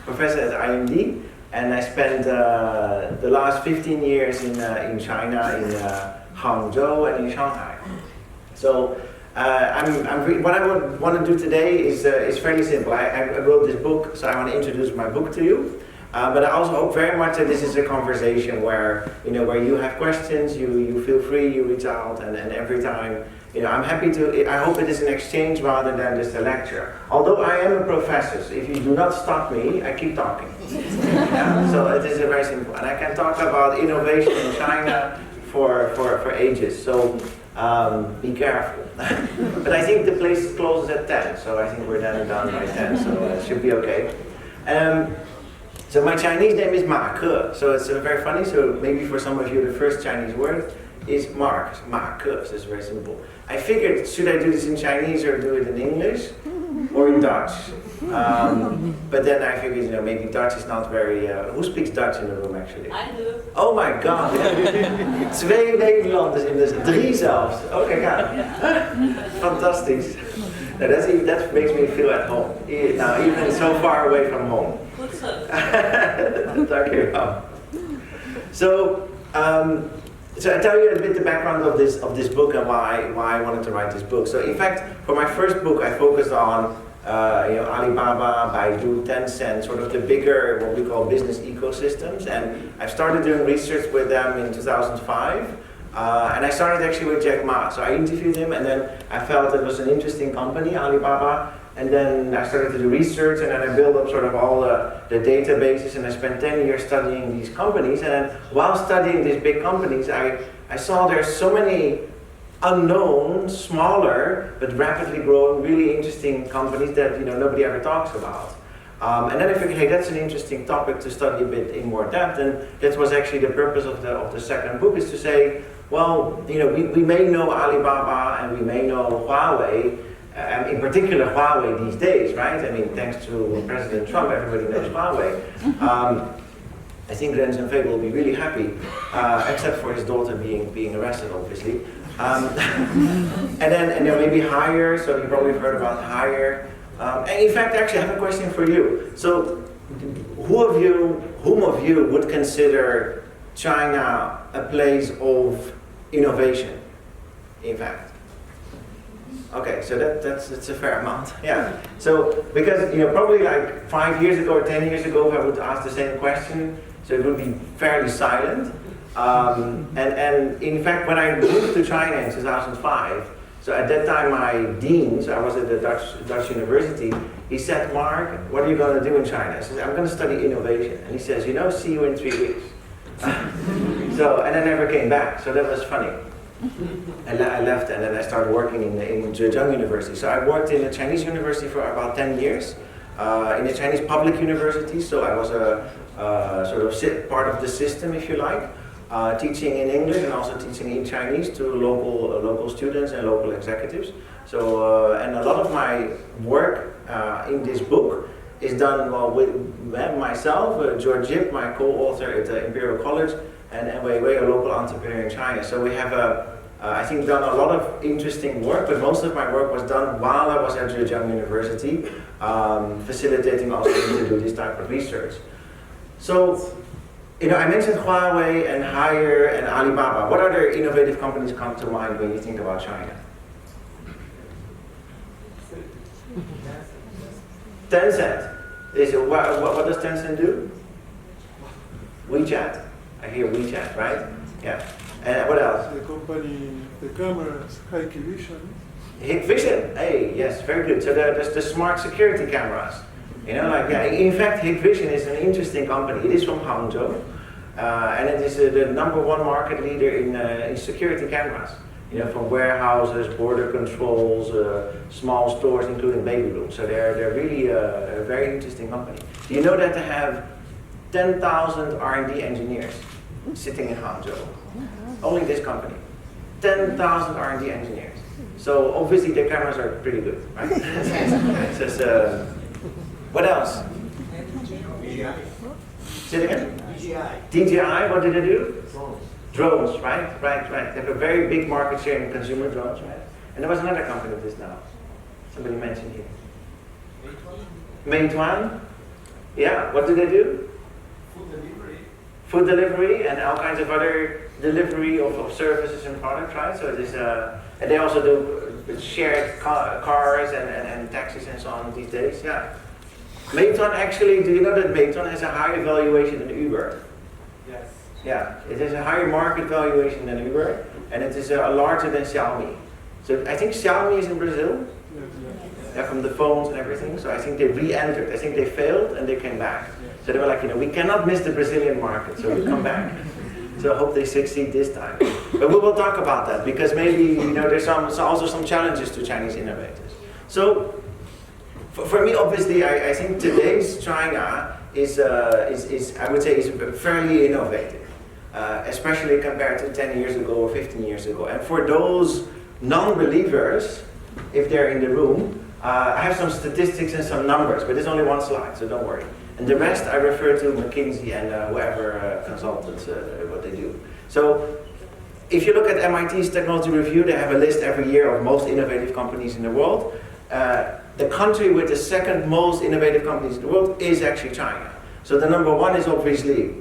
professor at IMD, and I spent the last 15 years in China, in Hangzhou and in Shanghai. So what I would want to do today is fairly simple. I wrote this book, so I want to introduce my book to you. But I also hope very much that this is a conversation where you have questions, you feel free, you reach out, and every time, I'm happy to. I hope it is an exchange rather than just a lecture. Although I am a professor, so if you do not stop me, I keep talking. Yeah? So it is very simple, and I can talk about innovation in China for ages. So be careful. But I think the place closes at 10, so I think we're done by 10, so it should be okay. So my Chinese name is Mark, so it's very funny. So maybe for some of you the first Chinese word is Mark, so it's very simple. I figured, should I do this in Chinese or do it in English or in Dutch? But then I figured, maybe Dutch is not very... who speaks Dutch in the room actually? I do. Oh my god! 2 Nederlanders in de 3 zelfs. Oh kijk aan. Fantastisch. Now that makes me feel at home. Now even so far away from home. Goed zo. Dankjewel. So I tell you a bit the background of this book and why I wanted to write this book. So in fact, for my first book, I focused on Alibaba, Baidu, Tencent, sort of the bigger, what we call business ecosystems. And I started doing research with them in 2005. And I started actually with Jack Ma. So I interviewed him, and then I felt it was an interesting company, Alibaba. And then I started to do research, and then I built up sort of all the databases, and I spent 10 years studying these companies. And then while studying these big companies, I saw there's so many unknown, smaller, but rapidly growing, really interesting companies that nobody ever talks about. And then I figured, hey, that's an interesting topic to study a bit in more depth, and that was actually the purpose of the second book, is to say, well, we may know Alibaba and we may know Huawei, in particular Huawei these days, right? I mean, thanks to President Trump, everybody knows Huawei. I think Ren Zhengfei will be really happy, except for his daughter being arrested, obviously. And then maybe Haier, so you probably heard about Haier. And in fact, actually, I have a question for you. So, whom of you would consider China a place of innovation, in fact? Okay, so that's a fair amount, yeah. So, because probably like 5 years ago or 10 years ago, if I would ask the same question, so it would be fairly silent. And in fact, when I moved to China in 2005, so at that time my dean, so I was at the Dutch university, he said, Mark, what are you going to do in China? I said, I'm going to study innovation. And he says, see you in 3 weeks. So, and I never came back, so that was funny. And I left, and then I started working in Zhejiang University. So I worked in a Chinese university for about 10 years, in a Chinese public university, so I was a sort of part of the system, if you like, teaching in English and also teaching in Chinese to local students and local executives. So, and a lot of my work in this book is done with myself, George Yip, my co-author at the Imperial College, and Wei Wei, a local entrepreneur in China. So we have I think done a lot of interesting work, but most of my work was done while I was at Zhejiang University, facilitating also to do this type of research. So, I mentioned Huawei and Haier and Alibaba. What other innovative companies come to mind when you think about China? Tencent. What does Tencent do? WeChat. I hear WeChat, right? Yeah. And what else? The company, the cameras, Hikvision. Hikvision. Hey, yes, very good. So there's the smart security cameras. In fact, Hikvision is an interesting company. It is from Hangzhou, and it is the #1 market leader in security cameras. From warehouses, border controls, small stores, including baby rooms. So they're really a very interesting company. Do you know that they have 10,000 R&D engineers sitting in Hangzhou? Only this company. 10,000 R&D engineers. So obviously their cameras are pretty good, right? What else? Say it again? DJI, what did they do? Drones, right? They have a very big market share in consumer drones, right? And there was another company just now. Somebody mentioned here. Meituan? Yeah, what do they do? Food delivery. Food delivery and all kinds of other delivery of services and products, right? So it is, and they also do shared cars and taxis and so on these days, yeah. Meituan actually, do you know that Meituan has a higher valuation than Uber? Yes. Yeah, it has a higher market valuation than Uber, and it is larger than Xiaomi. So I think Xiaomi is in Brazil, yeah, from the phones and everything. So I think they re-entered. I think they failed and they came back. So they were like, we cannot miss the Brazilian market, so we come back. So I hope they succeed this time. But we will talk about that because maybe there's also some challenges to Chinese innovators. So for me, obviously, I think today's China is I would say is fairly innovative, especially compared to 10 years ago or 15 years ago. And for those non-believers, if they're in the room, I have some statistics and some numbers, but there's only one slide, so don't worry. And the rest I refer to McKinsey and whoever consultants, what they do. So if you look at MIT's Technology Review, they have a list every year of most innovative companies in the world. The country with the second most innovative companies in the world is actually China. So the number one is obviously,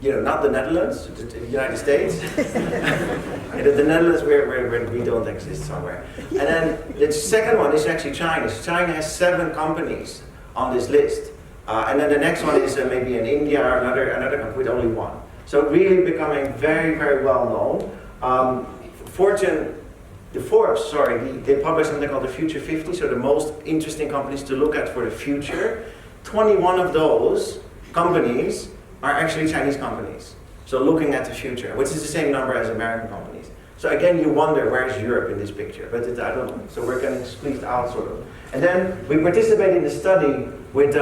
not the Netherlands, the United States. The Netherlands where we don't exist somewhere. And then the second one is actually China. So China has 7 companies on this list. And then the next one is maybe in India or another country with only 1. So really becoming very, very well known. Forbes, they published something called the Future 50, so the most interesting companies to look at for the future. 21 of those companies are actually Chinese companies. So looking at the future, which is the same number as American companies. So again, you wonder, where's Europe in this picture? But I don't know. So we're getting squeezed out, sort of. And then we participate in the study with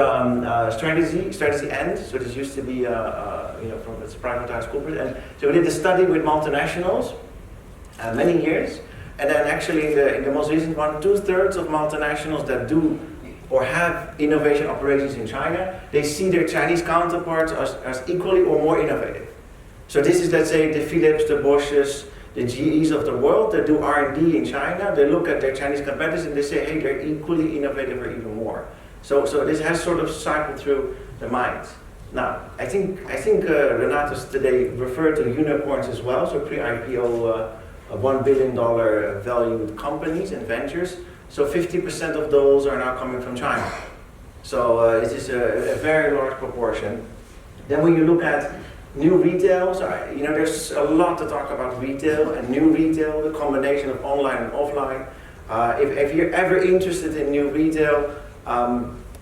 strategy End. So this used to be, from its privatized corporate. And so we did the study with multinationals, many years. And then actually in the most recent one, 2/3 of multinationals that do or have innovation operations in China, they see their Chinese counterparts as equally or more innovative. So this is, let's say, the Philips, the Bosches, the GEs of the world that do R&D in China. They look at their Chinese competitors and they say, hey, they're equally innovative or even more. So this has sort of cycled through the minds. Now, I think Renatus today referred to unicorns as well, so pre-IPO $1 billion valued companies and ventures. So 50% of those are now coming from China. So it is a very large proportion. Then when you look at new retail, so there's a lot to talk about retail and new retail, the combination of online and offline. If you're ever interested in new retail,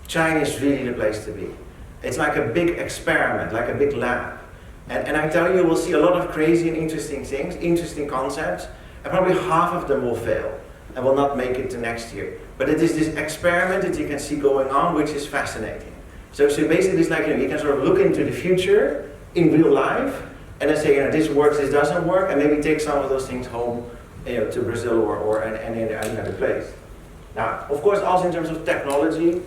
China is really the place to be. It's like a big experiment, like a big lab. And I tell you, we'll see a lot of crazy and interesting things, interesting concepts, and probably half of them will fail and will not make it to next year. But it is this experiment that you can see going on, which is fascinating. So basically it's like, you can sort of look into the future in real life, and then say, this works, this doesn't work, and maybe take some of those things home, to Brazil or any other place. Now, of course, also in terms of technology,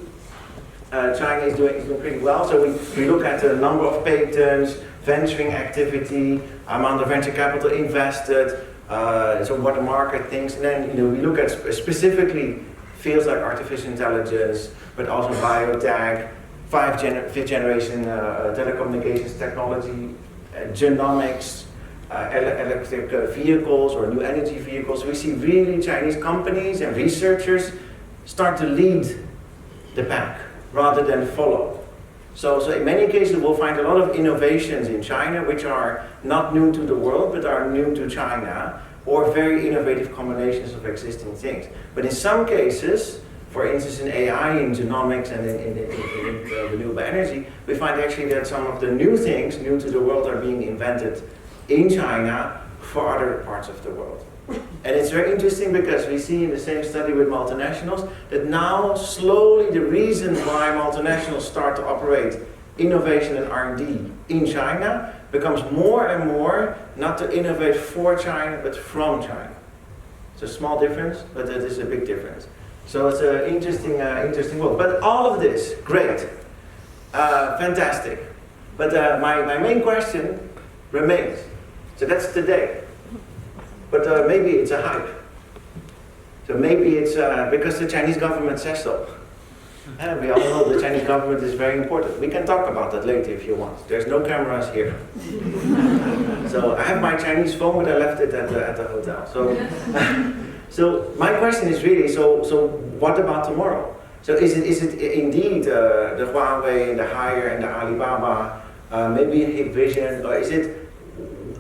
China is doing pretty well. So we look at the number of patents, venturing activity, amount of venture capital invested, so what the market thinks, and then we look at specifically fields like artificial intelligence, but also biotech, fifth generation telecommunications technology, genomics, electric vehicles or new energy vehicles. We see really Chinese companies and researchers start to lead the pack rather than follow. So in many cases we'll find a lot of innovations in China which are not new to the world but are new to China, or very innovative combinations of existing things. But in some cases, for instance in AI, in genomics and in renewable energy, we find actually that some of the new things, new to the world, are being invented in China for other parts of the world. And it's very interesting because we see in the same study with multinationals that now slowly the reason why multinationals start to operate innovation and R&D in China becomes more and more not to innovate for China but from China. It's a small difference, but it is a big difference. So it's an interesting world. But all of this, great, fantastic. But my main question remains. So that's today. But maybe it's a hype. So maybe it's because the Chinese government says so. We all know the Chinese government is very important. We can talk about that later if you want. There's no cameras here. So I have my Chinese phone, but I left it at the hotel. So my question is really, so what about tomorrow? So is it indeed the Huawei and the Haier and the Alibaba, maybe Hikvision,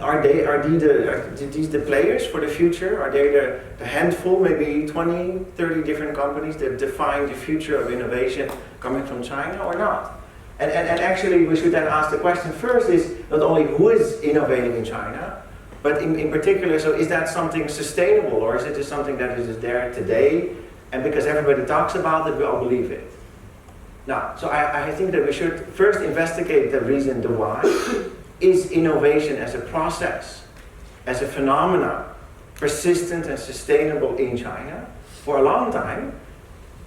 or are these the players for the future? Are they the handful, maybe 20, 30 different companies that define the future of innovation coming from China or not? And actually we should then ask the question first is not only who is innovating in China, but in particular, so is that something sustainable, or is it just something that is just there today, and because everybody talks about it, we all believe it? Now, so I think that we should first investigate the reason, the why. Is innovation as a process, as a phenomenon, persistent and sustainable in China for a long time?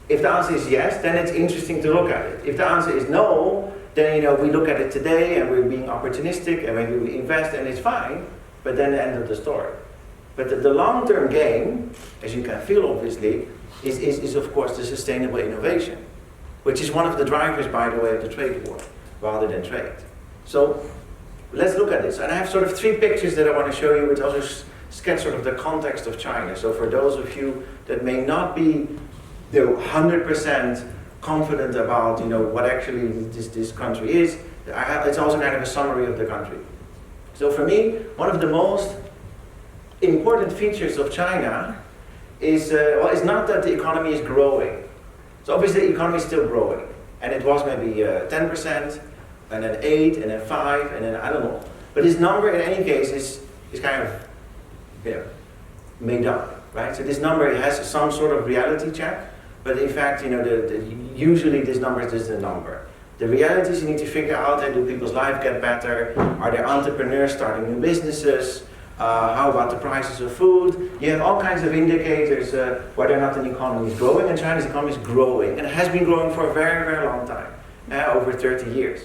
If the answer is yes, then it's interesting to look at it. If the answer is no, then we look at it today and we're being opportunistic and maybe we invest and it's fine, but then the end of the story. But the long-term game, as you can feel obviously, is of course the sustainable innovation, which is one of the drivers, by the way, of the trade war, rather than trade. So let's look at this. And I have sort of 3 pictures that I want to show you, which also sketch sort of the context of China. So for those of you that may not be 100% confident about what actually this country is, it's also kind of a summary of the country. So for me, one of the most important features of China is, it's not that the economy is growing. So obviously the economy is still growing. And it was maybe 10%, and then 8, and then 5, and then I don't know. But this number in any case is kind of made up, right? So this number has some sort of reality check, but in fact, usually this number is just a number. The realities you need to figure out, do people's lives get better? Are there entrepreneurs starting new businesses? How about the prices of food? You have all kinds of indicators whether or not an economy is growing, and China's economy is growing, and it has been growing for a very, very long time, over 30 years.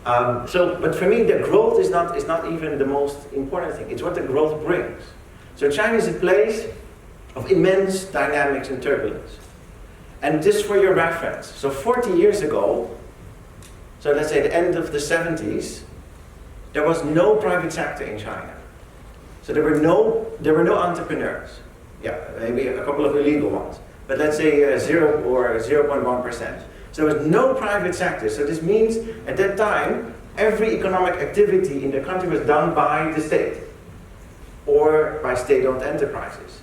But for me, the growth is not even the most important thing. It's what the growth brings. So China is a place of immense dynamics and turbulence. And just for your reference, so 40 years ago, so let's say the end of the 70s, there was no private sector in China. So there were no entrepreneurs. Yeah, maybe a couple of illegal ones. But let's say 0 or 0.1%. So there was no private sector. So this means at that time, every economic activity in the country was done by the state or by state-owned enterprises.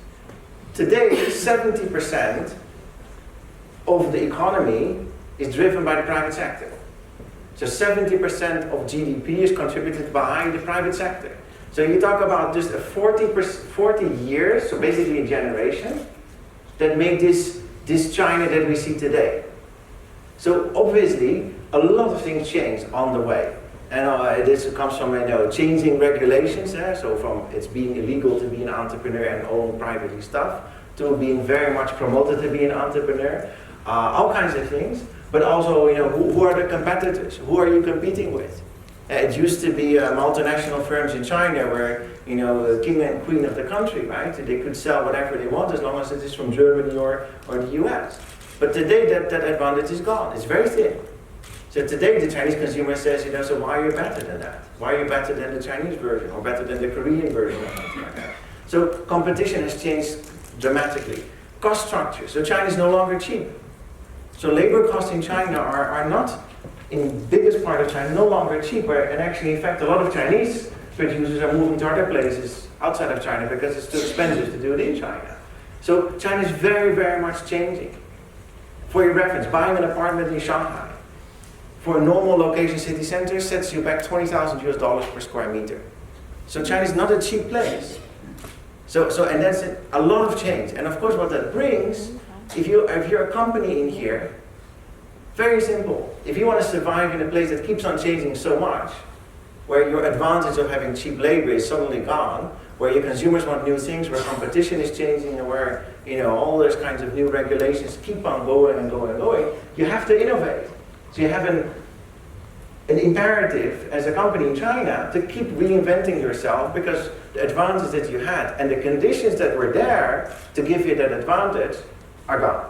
Today, 70% of the economy is driven by the private sector. So 70% of GDP is contributed by the private sector. So you talk about just a 40 years, so basically a generation, that make this China that we see today. So obviously, a lot of things change on the way. And this comes from changing regulations, so from it's being illegal to be an entrepreneur and own privately stuff, to being very much promoted to be an entrepreneur, all kinds of things. But also, who are the competitors? Who are you competing with? It used to be multinational firms in China where, the king and queen of the country, right? They could sell whatever they want as long as it is from Germany or the US. But today that advantage is gone. It's very thin. So today the Chinese consumer says, so why are you better than that? Why are you better than the Chinese version or better than the Korean version or something like that? So competition has changed dramatically. Cost structure. So China is no longer cheap. So labor costs in China are not, in the biggest part of China, no longer cheap. And actually, in fact, a lot of Chinese producers are moving to other places outside of China because it's too expensive to do it in China. So China is very, very much changing. For your reference, buying an apartment in Shanghai for a normal location city center sets you back $20,000 per square meter. So China is not a cheap place. So and that's a lot of change. And of course, what that brings, if you're a company in here, very simple. If you want to survive in a place that keeps on changing so much, where your advantage of having cheap labor is suddenly gone, where your consumers want new things, where competition is changing, and where all those kinds of new regulations keep on going and going and going, you have to innovate. So you have an imperative as a company in China to keep reinventing yourself because the advantages that you had and the conditions that were there to give you that advantage are gone.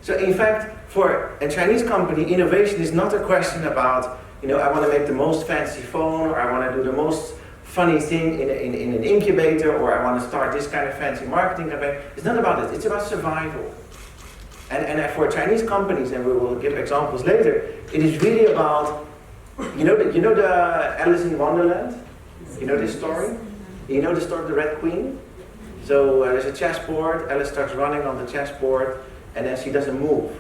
So in fact, for a Chinese company, innovation is not a question about, I want to make the most fancy phone, or I want to do the most funny thing in an incubator, or I want to start this kind of fancy marketing campaign. It's not about it, it's about survival. And for Chinese companies, and we will give examples later, it is really about, you know the Alice in Wonderland? You know this story? You know the story of the Red Queen? So there's a chessboard, Alice starts running on the chessboard, and then she doesn't move.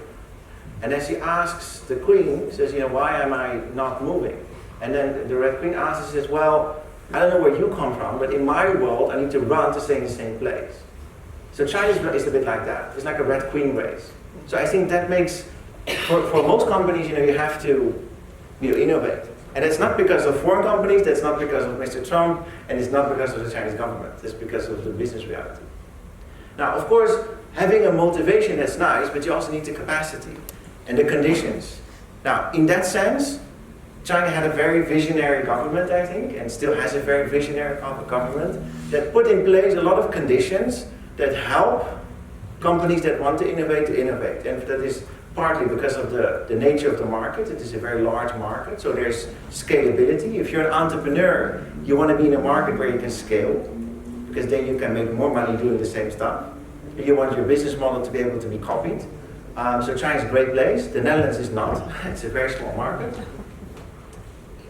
And then she asks the queen, says, why am I not moving? And then the Red Queen asks, says, well, I don't know where you come from, but in my world, I need to run to stay in the same place. So China is a bit like that. It's like a Red Queen race. So I think that makes, for most companies, you have to innovate. And it's not because of foreign companies, that's not because of Mr. Trump, and it's not because of the Chinese government. It's because of the business reality. Now, of course, having a motivation, that's nice, but you also need the capacity and the conditions. Now, in that sense, China had a very visionary government, I think, and still has a very visionary government that put in place a lot of conditions that help companies that want to innovate. And that is partly because of the nature of the market. It is a very large market, so there's scalability. If you're an entrepreneur, you want to be in a market where you can scale, because then you can make more money doing the same stuff. You want your business model to be able to be copied. So China is a great place. The Netherlands is not. It's a very small market.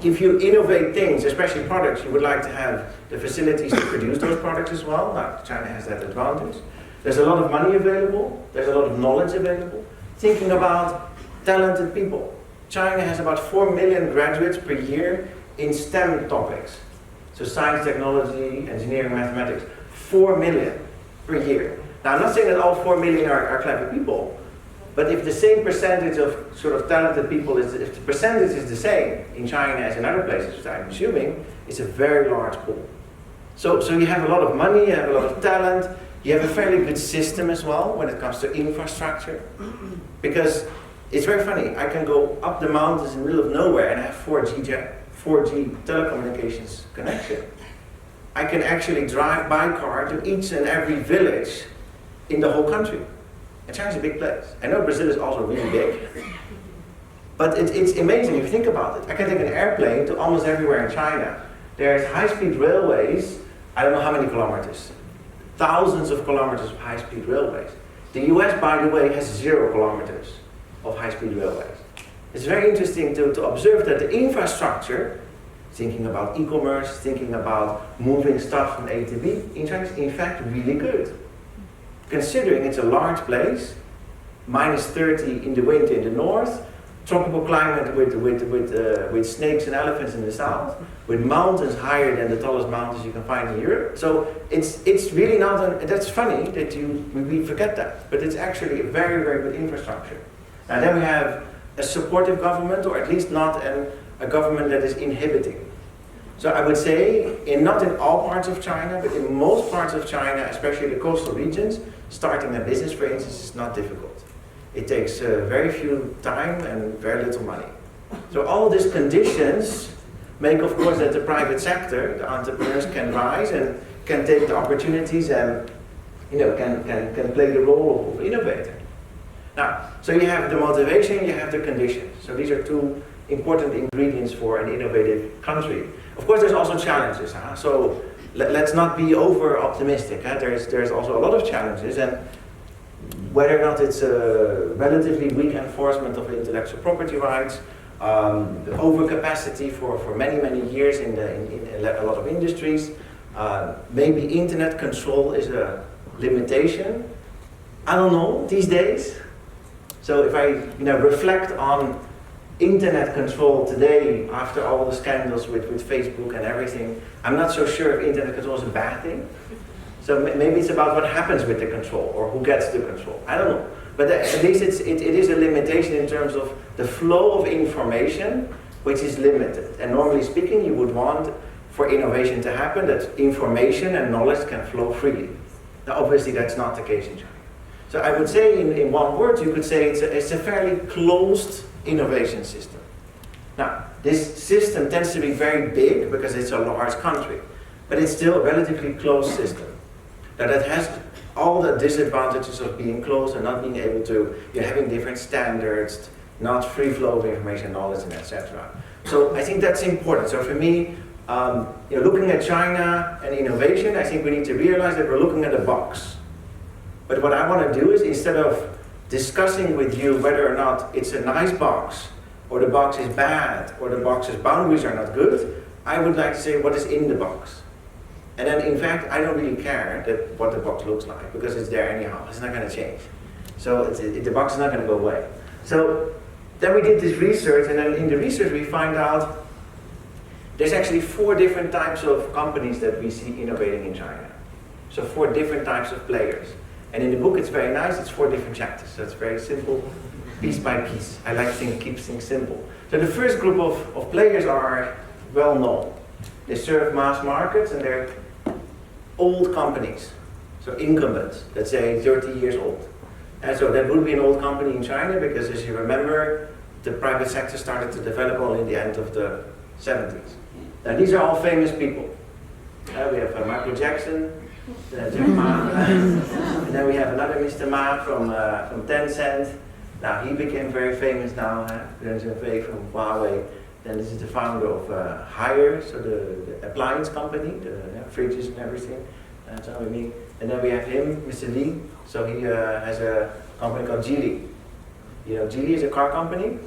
If you innovate things, especially products, you would like to have the facilities to produce those products as well. Now, China has that advantage. There's a lot of money available. There's a lot of knowledge available. Thinking about talented people. China has about 4 million graduates per year in STEM topics. So science, technology, engineering, mathematics. 4 million per year. Now, I'm not saying that all 4 million are clever people, but if the same percentage of sort of talented people if the percentage is the same in China as in other places, which I'm assuming, it's a very large pool. So you have a lot of money, you have a lot of talent, you have a fairly good system as well when it comes to infrastructure. Because it's very funny, I can go up the mountains in the middle of nowhere and have 4G telecommunications connection. I can actually drive by car to each and every village in the whole country. And China's a big place. I know Brazil is also really big. But it's amazing if you think about it. I can take an airplane to almost everywhere in China. There's high-speed railways, I don't know how many kilometers. Thousands of kilometers of high-speed railways. The US, by the way, has 0 kilometers of high-speed railways. It's very interesting to observe that the infrastructure, thinking about e-commerce, thinking about moving stuff from A to B, in China is in fact really good. Considering it's a large place, minus 30 in the winter in the north, tropical climate with snakes and elephants in the south, with mountains higher than the tallest mountains you can find in Europe. So it's really not, that's funny that we forget that, but it's actually a very, very good infrastructure. And then we have a supportive government, or at least not a government that is inhibiting. So I would say, not in all parts of China, but in most parts of China, especially the coastal regions, starting a business, for instance, is not difficult. It takes very few time and very little money. So all these conditions make, of course, that the private sector, the entrepreneurs can rise and can take the opportunities and can play the role of innovator. Now, so you have the motivation, you have the conditions. So these are two important ingredients for an innovative country. Of course, there's also challenges. So let's not be over optimistic. There's also a lot of challenges, and whether or not it's a relatively weak enforcement of intellectual property rights, overcapacity for many years in a lot of industries, maybe internet control is a limitation. I don't know these days. So if I reflect on internet control today, after all the scandals with Facebook and everything, I'm not so sure if internet control is a bad thing. So maybe it's about what happens with the control, or who gets the control. I don't know. But at least it is a limitation in terms of the flow of information, which is limited. And normally speaking, you would want for innovation to happen that information and knowledge can flow freely. Now obviously that's not the case in China. So I would say in one word, you could say it's a fairly closed innovation system. Now, this system tends to be very big because it's a large country, but it's still a relatively closed system. Now that has all the disadvantages of being closed and not being able to, having different standards, not free flow of information, knowledge, and etc. So I think that's important. So for me, looking at China and innovation, I think we need to realize that we're looking at a box. But what I want to do is, instead of discussing with you whether or not it's a nice box, or the box is bad, or the box's boundaries are not good, I would like to say what is in the box. And then, in fact, I don't really care what the box looks like, because it's there anyhow. It's not going to change. So the box is not going to go away. So then we did this research, and then in the research we find out there's actually 4 different types of companies that we see innovating in China. So 4 different types of players. And in the book it's very nice, it's 4 different chapters. So it's very simple, piece by piece. I like to keep things simple. So the first group of players are well known. They serve mass markets, and they're old companies. So incumbents, let's say 30 years old. And so that would be an old company in China, because as you remember, the private sector started to develop only in the end of the 70s. Now these are all famous people. We have Michael Jackson, Jack Ma, and then we have another Mr. Ma from Tencent. Now he became very famous now, from Huawei. Then this is the founder of Haier, so the appliance company, the fridges and everything. That's how we meet. And then we have him, Mr. Li. So he has a company called Geely. Geely is a car company.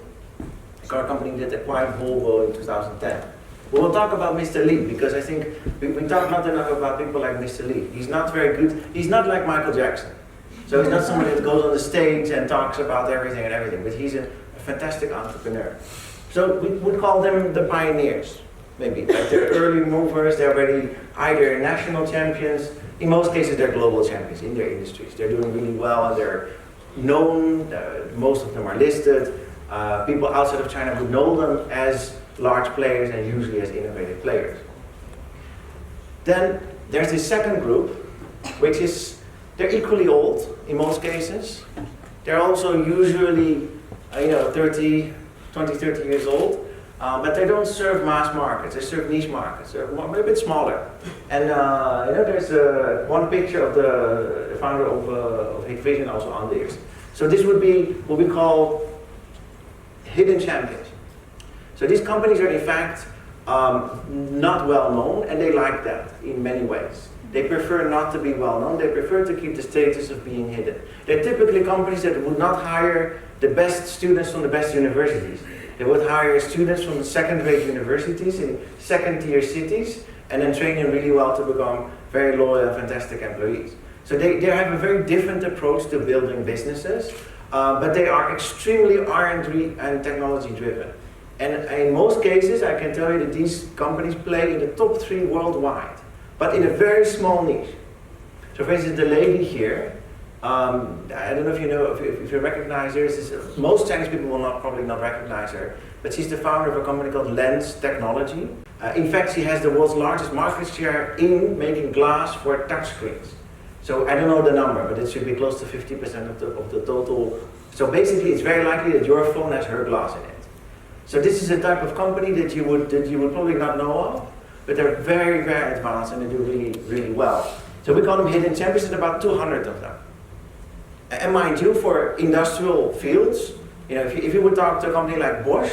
A car company that acquired Volvo in 2010. We will talk about Mr. Li, because I think we talk not enough about people like Mr. Li. He's not very good. He's not like Michael Jackson. So he's not somebody that goes on the stage and talks about everything, but he's a fantastic entrepreneur. So we would call them the pioneers, maybe. Like they're early movers, they're already either national champions, in most cases they're global champions in their industries. They're doing really well, and they're known, most of them are listed. People outside of China would know them as large players, and usually as innovative players. Then there's this second group, which is, they're equally old in most cases. They're also usually 20, 30 years old, but they don't serve mass markets, they serve niche markets. They're a bit smaller. And there's one picture of the founder of Hikvision also on this. So this would be what we call hidden champions. So these companies are in fact not well known, and they like that in many ways. They prefer not to be well known, they prefer to keep the status of being hidden. They're typically companies that would not hire the best students from the best universities. They would hire students from second-rate universities in second-tier cities, and then train them really well to become very loyal, fantastic employees. So they have a very different approach to building businesses, but they are extremely R&D and technology driven. And in most cases, I can tell you that these companies play in the top 3 worldwide, but in a very small niche. So for instance, the lady here, I don't know if you know, if you recognize her, most Chinese people will probably not recognize her, but she's the founder of a company called Lens Technology. In fact, she has the world's largest market share in making glass for touchscreens. So I don't know the number, but it should be close to 50% of the total. So basically, it's very likely that your phone has her glass in it. So this is a type of company that you would probably not know of, but they're very, very advanced, and they do really, really well. So we call them hidden champions, and about 200 of them. And mind you, for industrial fields, if you would talk to a company like Bosch,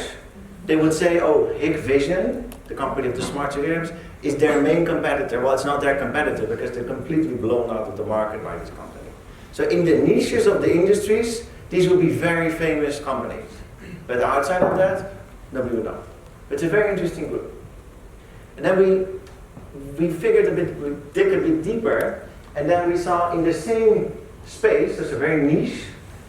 they would say, oh, Hikvision, the company of the smart systems, is their main competitor. Well, it's not their competitor, because they're completely blown out of the market by this company. So in the niches of the industries, these would be very famous companies. But outside of that, nobody would know. It's a very interesting group. And then we figured we dig a bit deeper, and then we saw in the same space, it's a very niche,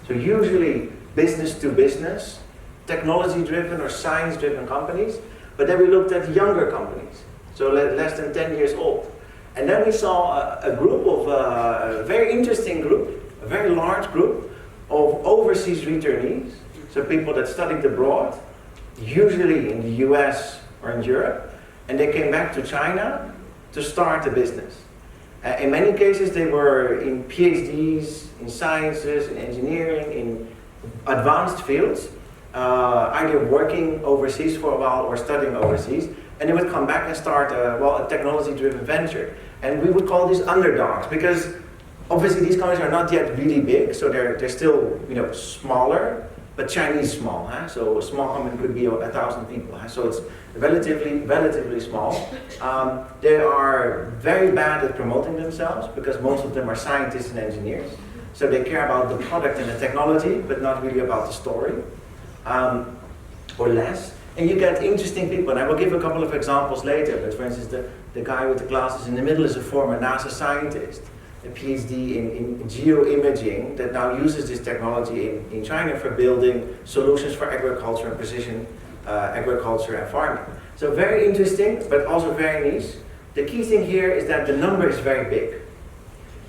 so usually business to business, technology driven or science driven companies, but then we looked at younger companies, so less than 10 years old. And then we saw a group of, a very interesting group, a very large group of overseas returnees, so people that studied abroad, usually in the US or in Europe, and they came back to China to start a business. In many cases they were in PhDs, in sciences, in engineering, in advanced fields, either working overseas for a while or studying overseas, and they would come back and start a technology-driven venture. And we would call these underdogs, because Obviously, these companies are not yet really big, so they're still smaller, but Chinese small. Huh? So a small company could be 1,000 people. Huh? So it's relatively small. They are very bad at promoting themselves because most of them are scientists and engineers. So they care about the product and the technology, but not really about the story, or less. And you get interesting people, and I will give a couple of examples later, but for instance, the guy with the glasses in the middle is a former NASA scientist, a PhD in geoimaging that now uses this technology in China for building solutions for agriculture and precision agriculture and farming. So very interesting, but also very niche. The key thing here is that the number is very big.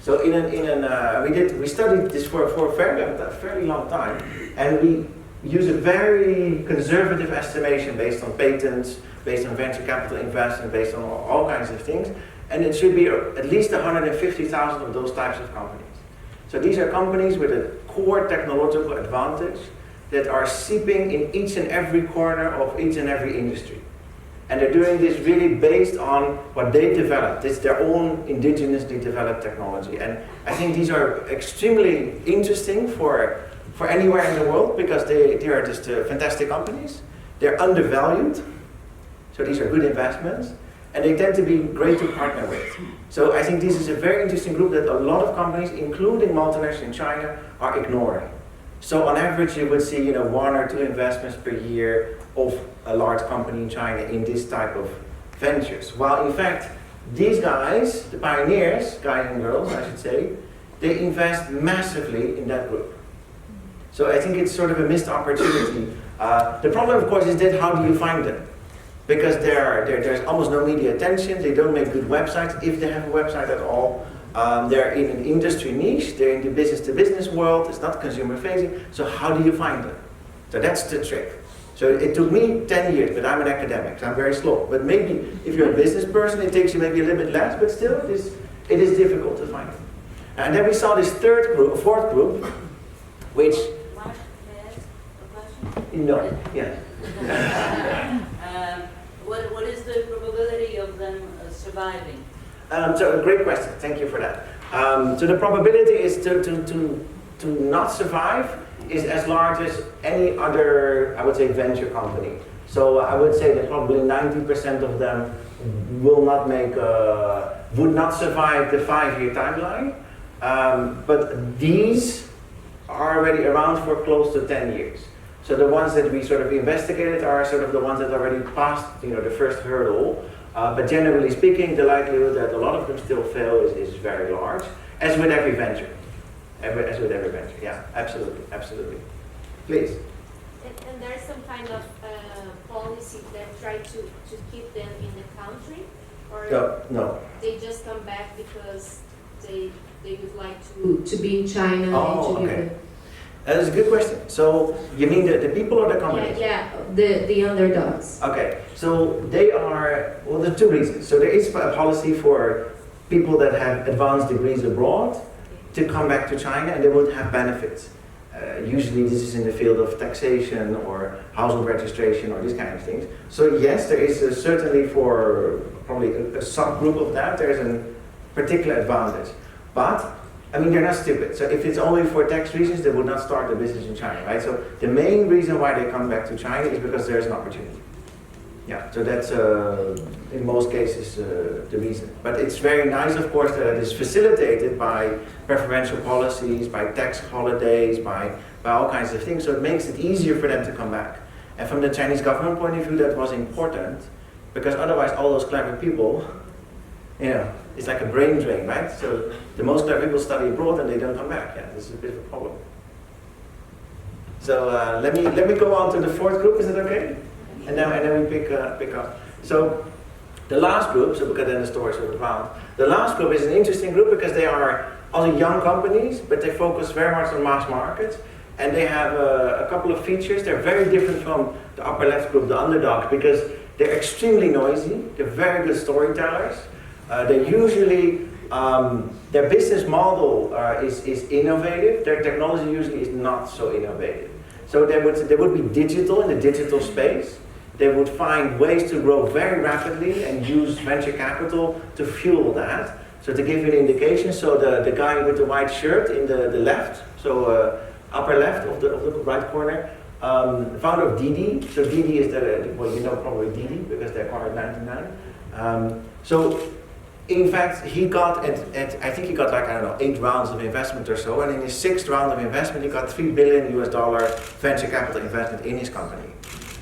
So we studied this for a fairly long time, and we use a very conservative estimation based on patents, based on venture capital investment, based on all kinds of things, and it should be at least 150,000 of those types of companies. So these are companies with a core technological advantage that are seeping in each and every corner of each and every industry. And they're doing this really based on what they developed. It's their own indigenously developed technology. And I think these are extremely interesting for anywhere in the world because they are just fantastic companies. They're undervalued, so these are good investments. And they tend to be great to partner with. So I think this is a very interesting group that a lot of companies, including multinationals in China, are ignoring. So on average, you would see 1 or 2 investments per year of a large company in China in this type of ventures. While in fact, these guys, the pioneers, guys and girls, I should say, they invest massively in that group. So I think it's sort of a missed opportunity. The problem, of course, is that how do you find them? Because there's almost no media attention, they don't make good websites, if they have a website at all. They're in an industry niche, they're in the business-to-business world, it's not consumer-facing, so how do you find them? So that's the trick. So it took me 10 years, but I'm an academic, so I'm very slow. But maybe if you're a business person, it takes you maybe a little bit less, but still it is difficult to find them. And then we saw this fourth group, which... Mark, may I ask a question? No, yeah. What is the probability of them surviving? So a great question, thank you for that. So the probability is to not survive is as large as any other, I would say, venture company. So I would say that probably 90% of them would not survive the 5-year timeline. But these are already around for close to 10 years. So the ones that we sort of investigated are sort of the ones that already passed, the first hurdle. But generally speaking, the likelihood that a lot of them still fail is very large, as with every venture. As with every venture, yeah, absolutely. Please. And there's some kind of policy that try to keep them in the country, or no. They just come back because they would like to be in China. Oh, okay. That's a good question. So you mean the people or the companies? Yeah, the underdogs. Okay, so they are, well, there are 2 reasons. So there is a policy for people that have advanced degrees abroad to come back to China, and they would have benefits. Usually this is in the field of taxation or household registration or these kind of things. So yes, there is certainly for probably a subgroup of that, there's a particular advantage. But I mean, they're not stupid. So if it's only for tax reasons, they would not start a business in China, right? So the main reason why they come back to China is because there's an opportunity. Yeah, so that's in most cases the reason. But it's very nice, of course, that it is facilitated by preferential policies, by tax holidays, by all kinds of things. So it makes it easier for them to come back. And from the Chinese government point of view, that was important, because otherwise all those clever people, it's like a brain drain, right? So the most clever people study abroad and they don't come back. Yeah, this is a bit of a problem. So let me go on to the 4th group. Is it okay? And then we pick up. So the last group. So look at then the story sort of around. The last group is an interesting group because they are also young companies, but they focus very much on mass markets, and they have a couple of features. They're very different from the upper left group, the underdogs, because they're extremely noisy. They're very good storytellers. They usually, their business model is innovative. Their technology usually is not so innovative. So they would be digital in the digital space. They would find ways to grow very rapidly and use venture capital to fuel that. So to give you an indication, so the guy with the white shirt in the left, so upper left of the right corner, founder of Didi. So Didi is well, you know probably Didi because they acquired 99. So in fact, he got I think he got like, I don't know, 8 rounds of investment or so, and in his 6th round of investment, he got $3 billion venture capital investment in his company.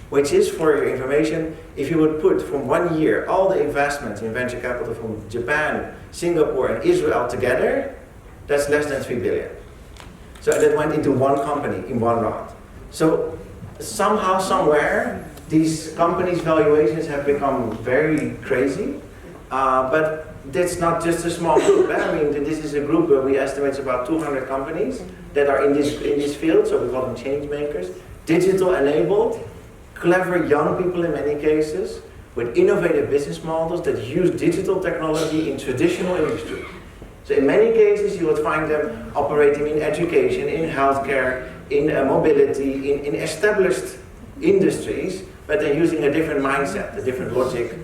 Which is, for your information, if you would put from 1 year all the investments in venture capital from Japan, Singapore, and Israel together, that's less than 3 billion. So that went into one company in one round. So somehow, somewhere, these companies' valuations have become very crazy, but that's not just a small group. I mean, this is a group where we estimate it's about 200 companies that are in this field, so we call them change makers, digital enabled, clever young people in many cases, with innovative business models that use digital technology in traditional industry. So in many cases you would find them operating in education, in healthcare, in mobility, in established industries, but they're using a different mindset, a different logic,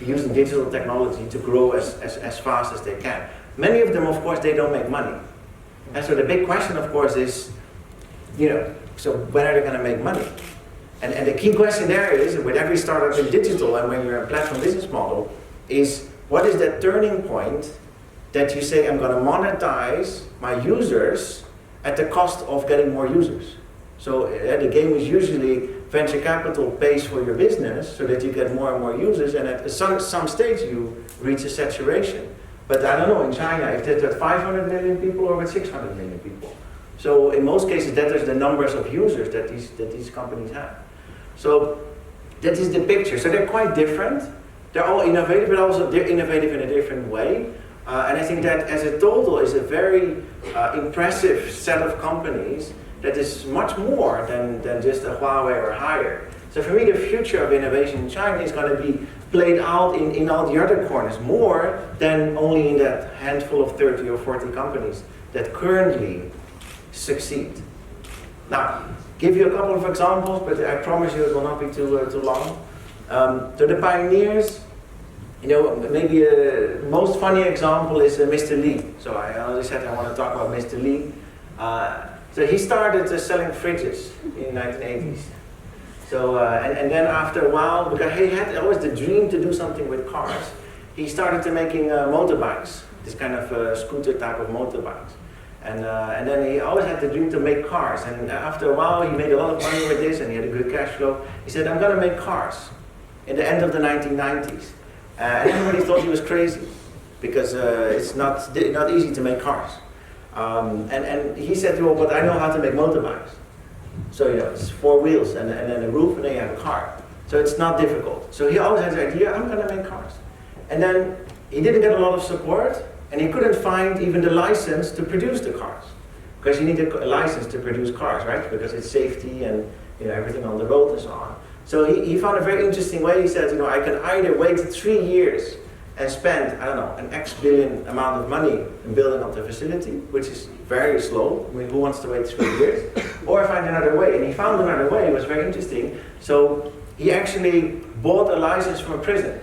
using digital technology to grow as fast as they can. Many of them, of course, they don't make money. And so the big question, of course, is, so when are they going to make money? And the key question there is, with every startup in digital and when you're a platform business model, is what is that turning point that you say, I'm going to monetize my users at the cost of getting more users? So the game is usually venture capital pays for your business so that you get more and more users, and at some stage you reach a saturation. But I don't know, in China, if that's at 500 million people or with 600 million people. So in most cases, that is the numbers of users that these companies have. So that is the picture. So they're quite different. They're all innovative, but also they're innovative in a different way. And I think that as a total is a very impressive set of companies that is much more than just a Huawei or higher. So for me, the future of innovation in China is going to be played out in all the other corners, more than only in that handful of 30 or 40 companies that currently succeed. Now, give you a couple of examples, but I promise you it will not be too long. So the pioneers, maybe the most funny example is Mr. Lee. So I already said I want to talk about Mr. Lee. So he started selling fridges in the 1980s. So, and then after a while, because he had always the dream to do something with cars, he started to making motorbikes, this kind of scooter type of motorbikes. And then he always had the dream to make cars. And after a while, he made a lot of money with this, and he had a good cash flow. He said, I'm going to make cars in the end of the 1990s. And everybody thought he was crazy, because it's not easy to make cars. And he said, well, but I know how to make motorbikes. So, it's 4 wheels and then a roof, and then you have a car. So it's not difficult. So he always had the idea, I'm going to make cars. And then he didn't get a lot of support, and he couldn't find even the license to produce the cars. Because you need a license to produce cars, right? Because it's safety and everything on the road and so on. So he found a very interesting way. He said, I can either wait 3 years and spend, I don't know, an X billion amount of money in building up the facility, which is very slow. I mean, who wants to wait 3 years? Or find another way. And he found another way. It was very interesting. So he actually bought a license from a prison.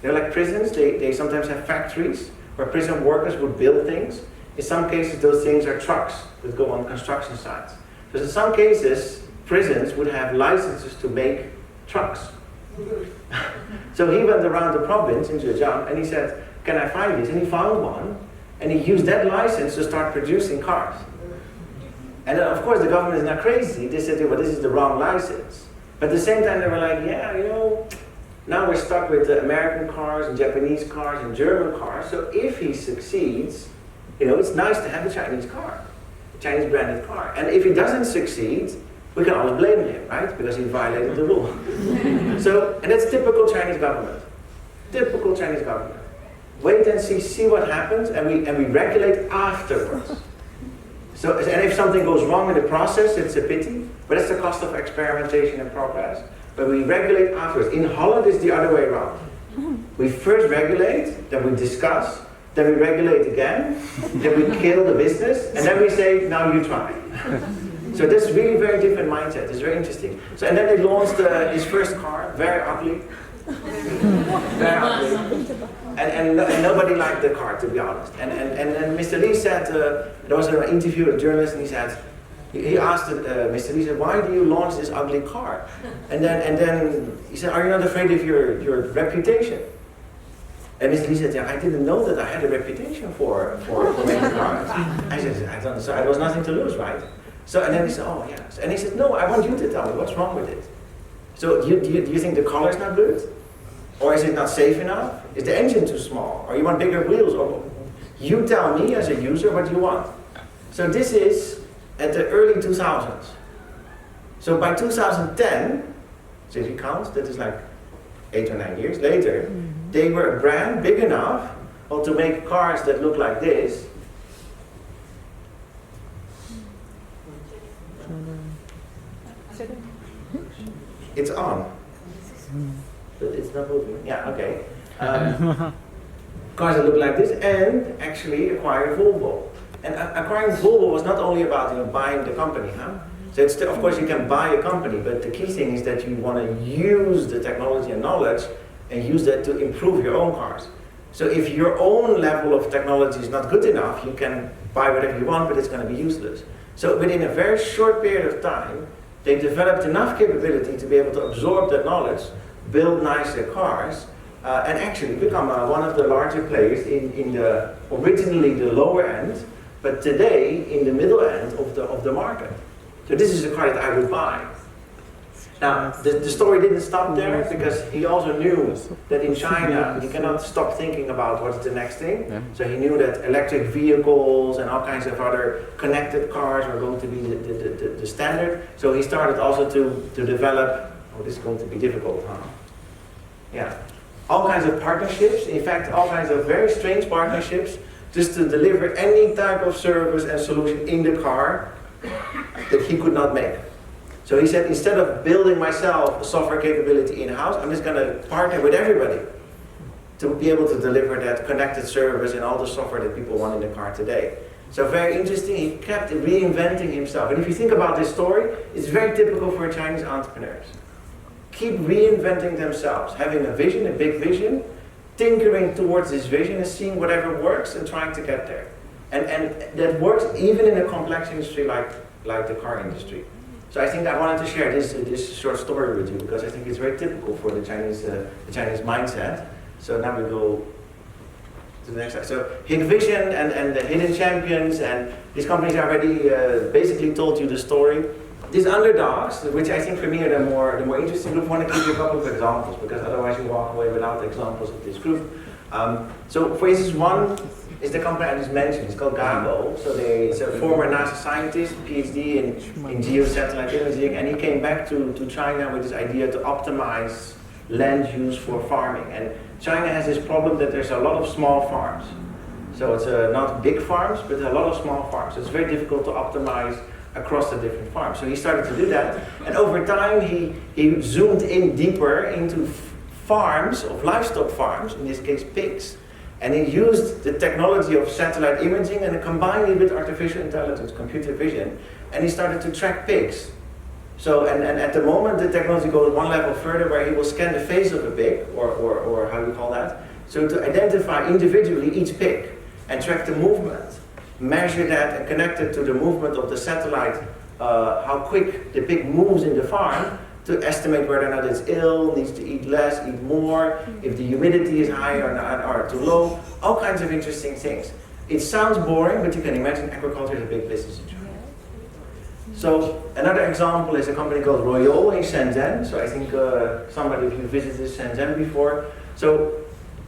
Like prisons, they sometimes have factories where prison workers would build things. In some cases, those things are trucks that go on construction sites. Because in some cases, prisons would have licenses to make trucks. So he went around the province in Zhejiang and he said, can I find this? And he found one, and he used that license to start producing cars. And then, of course, the government is not crazy. They said, well, this is the wrong license. But at the same time, they were like, now we're stuck with American cars and Japanese cars and German cars. So if he succeeds, it's nice to have a Chinese car, a Chinese branded car. And if he doesn't succeed, we can always blame him, right? Because he violated the rule. And that's typical Chinese government. Typical Chinese government. Wait and see what happens, and we regulate afterwards. So, and if something goes wrong in the process, it's a pity, but it's the cost of experimentation and progress. But we regulate afterwards. In Holland, it's the other way around. We first regulate, then we discuss, then we regulate again, then we kill the business, and then we say, now you try. So that's really very different mindset. It's very interesting. So and then they launched his first car, very ugly, Very ugly. And nobody liked the car, to be honest. And then Mr. Lee said, there was an interview with a journalist, and he said, he asked Mr. Lee, said, why do you launch this ugly car? And then he said, are you not afraid of your reputation? And Mr. Lee said, yeah, I didn't know that I had a reputation for making cars. I said, I don't know, so there was nothing to lose, right? So, and then he said, oh, yeah. And he said, no, I want you to tell me, what's wrong with it? So do you think the color's not good? Or is it not safe enough? Is the engine too small? Or you want bigger wheels? Or you tell me as a user what you want. So this is at the early 2000s. So by 2010, so if you count, that is like 8 or 9 years later, they were a brand big enough to make cars that look like this. It's on. But it's not moving. Yeah, okay. Cars that look like this, and actually acquire Volvo. And acquiring Volvo was not only about buying the company, huh? So it's of course you can buy a company, but the key thing is that you want to use the technology and knowledge and use that to improve your own cars. So if your own level of technology is not good enough, you can buy whatever you want, but it's going to be useless. So within a very short period of time, they developed enough capability to be able to absorb that knowledge, build nicer cars, and actually become one of the larger players in the originally the lower end, but today in the middle end of the market. So this is a car that I would buy. Now, the story didn't stop there, because he also knew that in China he cannot stop thinking about what's the next thing. Yeah. So he knew that electric vehicles and all kinds of other connected cars were going to be the standard. So he started also to develop, oh, this is going to be difficult, huh? Yeah. All kinds of partnerships, in fact, all kinds of very strange partnerships, just to deliver any type of service and solution in the car that he could not make. So he said, instead of building myself a software capability in-house, I'm just going to partner with everybody to be able to deliver that connected service and all the software that people want in the car today. So very interesting, he kept reinventing himself. And if you think about this story, it's very typical for Chinese entrepreneurs. Keep reinventing themselves, having a vision, a big vision, tinkering towards this vision and seeing whatever works and trying to get there. And that works even in a complex industry like the car industry. So I think I wanted to share this short story with you, because I think it's very typical for the Chinese mindset. So now we go to the next slide. So Hikvision and the Hidden Champions, and these companies already basically told you the story. These underdogs, which I think for me are the more interesting group, I want to give you a couple of examples, because otherwise you walk away without examples of this group. So for instance, one is the company I just mentioned. It's called CUBO. So it's a former NASA scientist, PhD in geosatellite imaging, and he came back to China with this idea to optimize land use for farming. And China has this problem that there's a lot of small farms. So it's not big farms, but a lot of small farms. So it's very difficult to optimize across the different farms. So he started to do that, and over time he zoomed in deeper into farms of livestock farms, in this case pigs. And he used the technology of satellite imaging and combined it with artificial intelligence, computer vision, and he started to track pigs. So, and at the moment the technology goes one level further, where he will scan the face of a pig, or how do you call that? So to identify individually each pig and track the movement, measure that and connect it to the movement of the satellite, how quick the pig moves in the farm, to estimate whether or not it's ill, needs to eat less, eat more, if the humidity is high or too low, all kinds of interesting things. It sounds boring, but you can imagine agriculture is a big business in China. So another example is a company called Royal in Shenzhen. So I think somebody of you visited Shenzhen before. So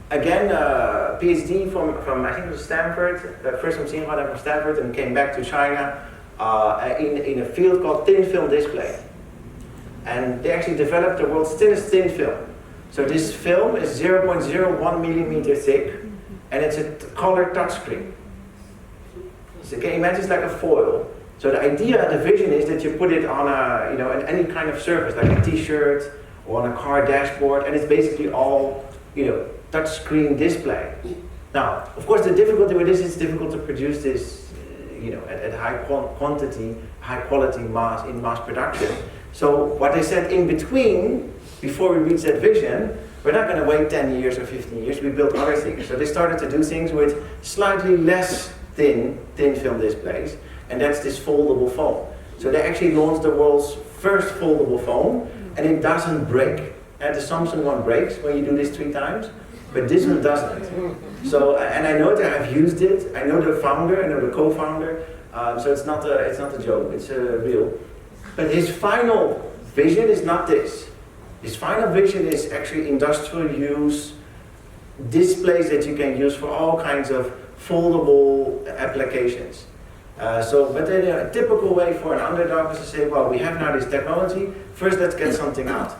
again, PhD from I think it was Stanford, first from Singapore, then from Stanford, and came back to China in a field called thin film display. And they actually developed the world's thinnest thin film. So this film is 0.01 millimeter thick, and it's a color touchscreen. So can you imagine it's like a foil. So the idea, the vision is that you put it on on any kind of surface, like a t-shirt or on a car dashboard, and it's basically all, touchscreen display. Now, of course, the difficulty with this is it's difficult to produce this, at high quantity, high quality in mass production. So what they said in between, before we reached that vision, we're not going to wait 10 years or 15 years, we built other things. So they started to do things with slightly less thin film displays, and that's this foldable phone. So they actually launched the world's first foldable phone, and it doesn't break. And the Samsung one breaks when you do this 3 times, but this one doesn't. So, and I know that I've used it, I know the founder, I know the co-founder, so it's not a joke, it's real. But his final vision is not this. His final vision is actually industrial use, displays that you can use for all kinds of foldable applications. But then a typical way for an underdog is to say, well, we have now this technology, first let's get something out.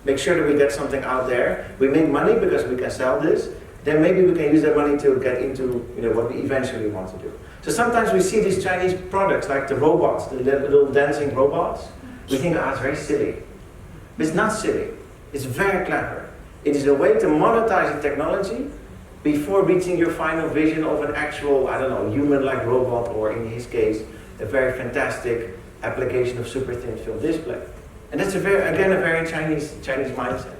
Make sure that we get something out there. We make money because we can sell this. Then maybe we can use that money to get into what we eventually want to do. So sometimes we see these Chinese products like the robots, the little dancing robots. We think, it's very silly. But it's not silly. It's very clever. It is a way to monetize the technology before reaching your final vision of an actual, human-like robot, or in his case, a very fantastic application of super thin film display. And that's a very Chinese mindset.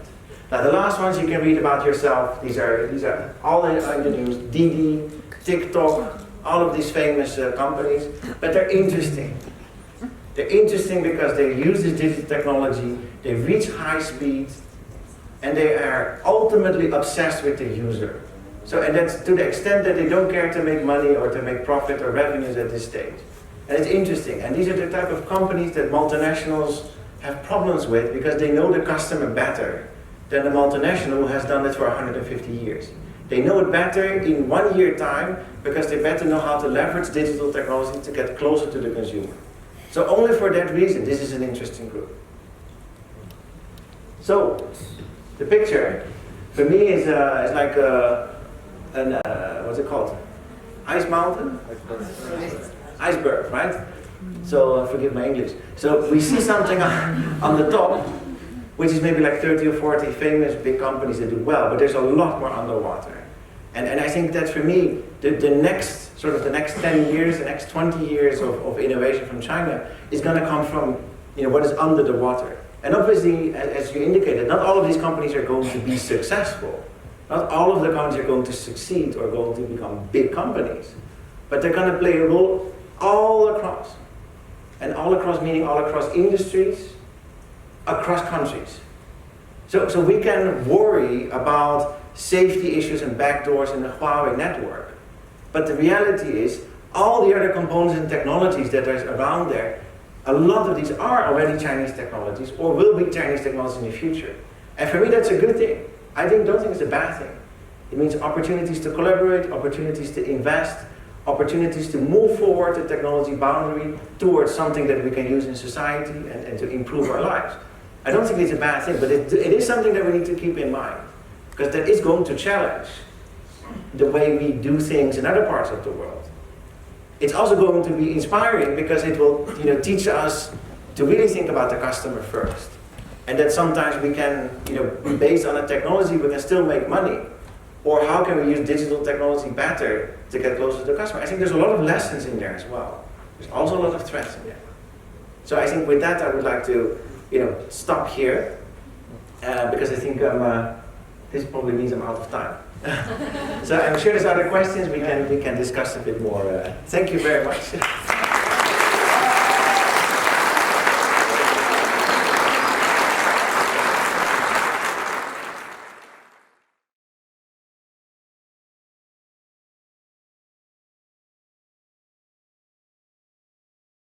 Now the last ones you can read about yourself. These are all in the news. Didi, TikTok, all of these famous companies, but they're interesting. They're interesting because they use this digital technology, they reach high speed, and they are ultimately obsessed with the user. So, and that's to the extent that they don't care to make money or to make profit or revenues at this stage. And it's interesting. And these are the type of companies that multinationals have problems with because they know the customer better than the multinational who has done it for 150 years. They know it better in 1 year time because they better know how to leverage digital technology to get closer to the consumer. So only for that reason, this is an interesting group. So, the picture, for me, is like what's it called? Ice mountain? Iceberg, right? So, forgive my English. So, we see something on the top, which is maybe like 30 or 40 famous big companies that do well, but there's a lot more underwater. And I think that for me, the next 10 years, the next 20 years of innovation from China is going to come from what is under the water. And obviously, as you indicated, not all of these companies are going to be successful. Not all of the companies are going to succeed or going to become big companies. But they're going to play a role all across. And all across meaning all across industries, across countries. So we can worry about safety issues and backdoors in the Huawei network. But the reality is, all the other components and technologies that are around there, a lot of these are already Chinese technologies or will be Chinese technologies in the future. And for me, that's a good thing. I don't think it's a bad thing. It means opportunities to collaborate, opportunities to invest, opportunities to move forward the technology boundary towards something that we can use in society and to improve our lives. I don't think it's a bad thing, but it is something that we need to keep in mind. Because that is going to challenge the way we do things in other parts of the world. It's also going to be inspiring because it will teach us to really think about the customer first. And that sometimes we can, based on a technology, we can still make money. Or how can we use digital technology better to get closer to the customer? I think there's a lot of lessons in there as well. There's also a lot of threats in there. So I think with that I would like to stop here because I think this probably means I'm out of time. So I'm sure there's other questions we can discuss a bit more. Thank you very much.